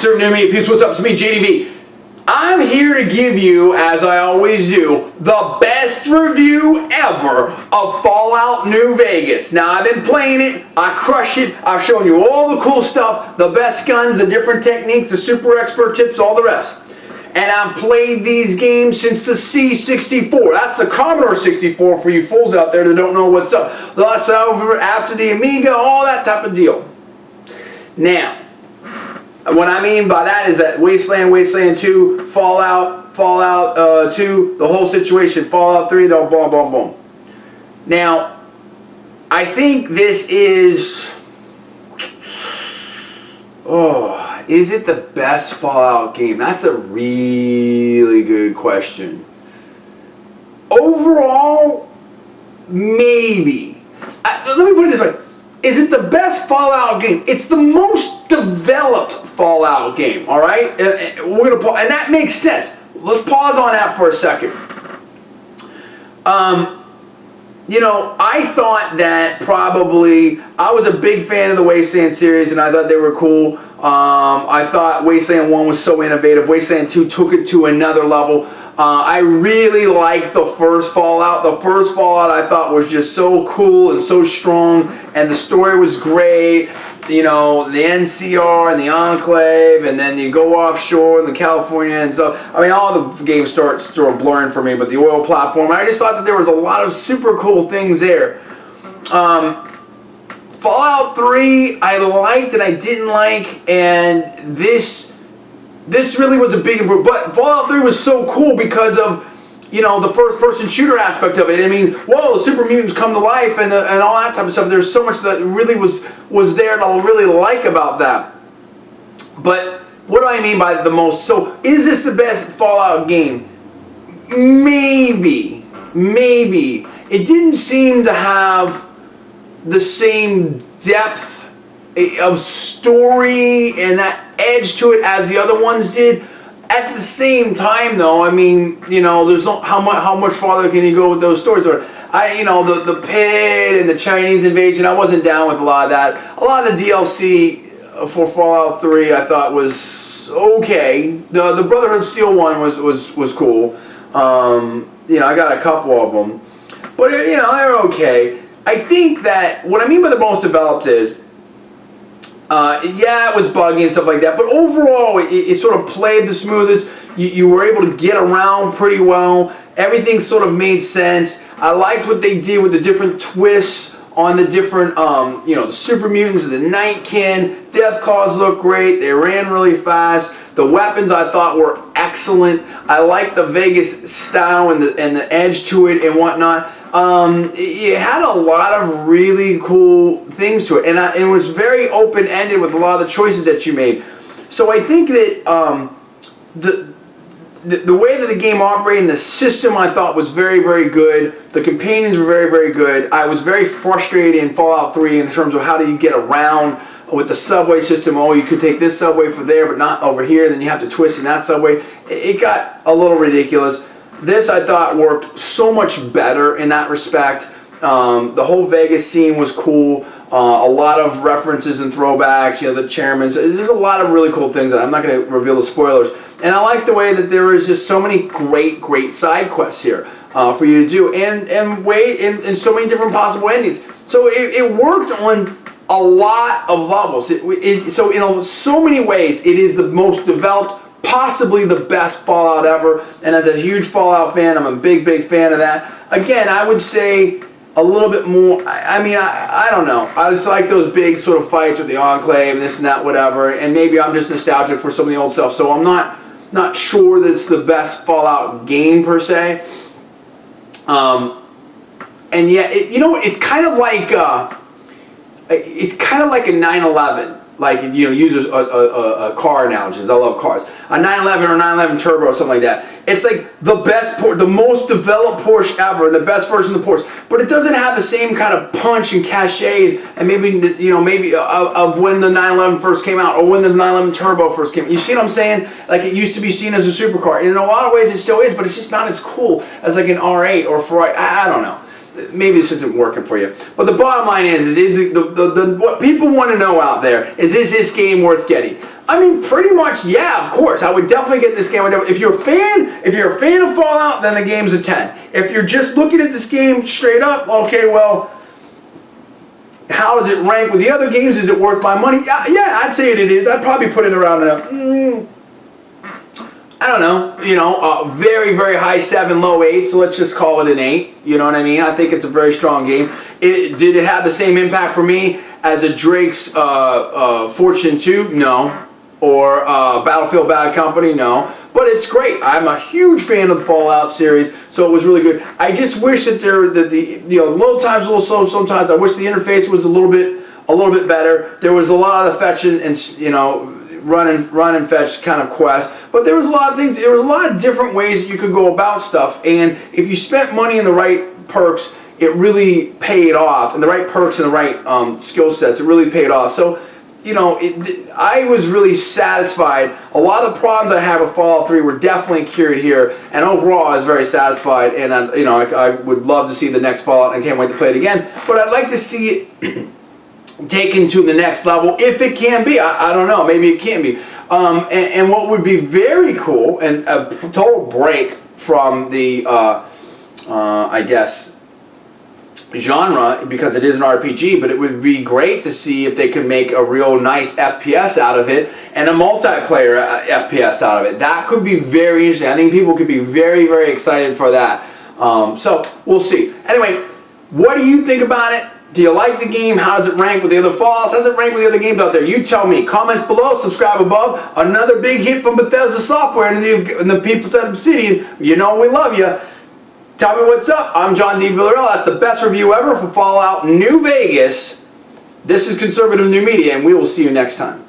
Master of New Media Peeps. What's up? It's me, JDV. I'm here to give you, as I always do, the best review ever of Fallout New Vegas. Now, I've been playing it, I crush it, I've shown you all the cool stuff, the best guns, the different techniques, the super expert tips, all the rest. And I've played these games since the C64. That's the Commodore 64 for you fools out there that don't know what's up. That's over after the Amiga, all that type of deal. Now, what I mean by that is that Wasteland 2, Fallout 2, the whole situation, Fallout 3, the boom, boom, boom. Now, I think this is... is it the best Fallout game? That's a really good question. Overall, maybe. Let me put it this way. Is it the best Fallout game? It's the most developed Fallout game, all right? We're gonna pause, and that makes sense. Let's pause on that for a second. You know, I thought that probably, I was a big fan of the Wasteland series, and I thought they were cool. I thought Wasteland 1 was so innovative. Wasteland 2 took it to another level. I really liked the first Fallout. The first Fallout I thought was just so cool and so strong, and the story was great. You know, the NCR and the Enclave, and then you go offshore in the California and stuff. I mean, all the games start sort of blurring for me, but the oil platform, I just thought that there was a lot of super cool things there. Fallout 3 I liked and I didn't like, and this really was a big improvement. But Fallout 3 was so cool because of, you know, the first-person shooter aspect of it. I mean, whoa, super mutants come to life and all that type of stuff. There's so much that really was there that I really like about that. But what do I mean by the most? So, is this the best Fallout game? Maybe. Maybe. It didn't seem to have the same depth of story and that edge to it as the other ones did. At the same time, though, I mean, you know, there's no how much farther can you go with those stories? Or you know, the pit and the Chinese invasion, I wasn't down with a lot of that. A lot of the DLC for Fallout 3 I thought was okay. The Brotherhood of Steel one was cool. You know, I got a couple of them, but you know, they're okay. I think that what I mean by the most developed is, yeah, it was buggy and stuff like that, but overall it sort of played the smoothest. You were able to get around pretty well. Everything sort of made sense. I liked what they did with the different twists on the different, you know, the super mutants, the Nightkin. Deathclaws looked great. They ran really fast. The weapons I thought were excellent. I liked the Vegas style and the edge to it and whatnot. It had a lot of really cool things to it, and it was very open-ended with a lot of the choices that you made. So I think that the way that the game operated and the system I thought was very, very good. The companions were very, very good. I was very frustrated in Fallout 3 in terms of how do you get around with the subway system. Oh, you could take this subway for there, but not over here. Then you have to twist in that subway. It got a little ridiculous. This, I thought, worked so much better in that respect. The whole Vegas scene was cool. A lot of references and throwbacks, you know, the chairman's. There's a lot of really cool things. I'm not going to reveal the spoilers. And I like the way that there was just so many great side quests here for you to do. And so many different possible endings. So it worked on a lot of levels. So in so many ways, it is the most developed, possibly the best Fallout ever, and as a huge Fallout fan, I'm a big fan of that. Again, I would say a little bit more, I mean, I don't know. I just like those big sort of fights with the Enclave, this and that, whatever, and maybe I'm just nostalgic for some of the old stuff, so I'm not sure that it's the best Fallout game per se. And yet, you know, it's kind of like a 911. Like, you know, use a car analogy. I love cars. A 911 or 911 Turbo or something like that. It's like the best Porsche, the most developed Porsche ever, the best version of the Porsche. But it doesn't have the same kind of punch and cachet, and maybe, you know, of when the 911 first came out, or when the 911 Turbo first came out. You see what I'm saying? Like, it used to be seen as a supercar. And in a lot of ways it still is, but it's just not as cool as like an R8 or Ferrari. I don't know. Maybe this isn't working for you. But the bottom line is what people want to know out there is this game worth getting? I mean, pretty much, yeah, of course. I would definitely get this game. If you're a fan of Fallout, then the game's a 10. If you're just looking at this game straight up, okay, well, how does it rank with the other games? Is it worth my money? Yeah, I'd say it is. I'd probably put it around I don't know, very, very high 7, low 8, so let's just call it an 8, you know what I mean? I think it's a very strong game. Did it have the same impact for me as a Drake's Fortune 2? No. Or Battlefield Bad Company? No. But it's great. I'm a huge fan of the Fallout series, so it was really good. I just wish that the load times a little slow sometimes. I wish the interface was a little bit better. There was a lot of fetch and run and fetch kind of quest, but there was a lot of things. There was a lot of different ways that you could go about stuff, and if you spent money in the right perks, it really paid off. And the right perks and the right skill sets, it really paid off. So, I was really satisfied. A lot of the problems I had with Fallout 3 were definitely cured here, and overall I was very satisfied. And I would love to see the next Fallout, and can't wait to play it again. But I'd like to see it taken to the next level, if it can be. I don't know, maybe it can be. And what would be very cool, and a total break from the I guess genre, because it is an RPG, but it would be great to see if they could make a real nice FPS out of it, and a multiplayer FPS out of it. That could be very interesting. I think people could be very, very excited for that. So we'll see. Anyway, what do you think about it? Do you like the game? How does it rank with the other Fallouts? How does it rank with the other games out there? You tell me. Comments below, subscribe above. Another big hit from Bethesda Software and the people at Obsidian. You know we love you. Tell me what's up. I'm John D. Villarreal. That's the best review ever for Fallout New Vegas. This is Conservative New Media, and we will see you next time.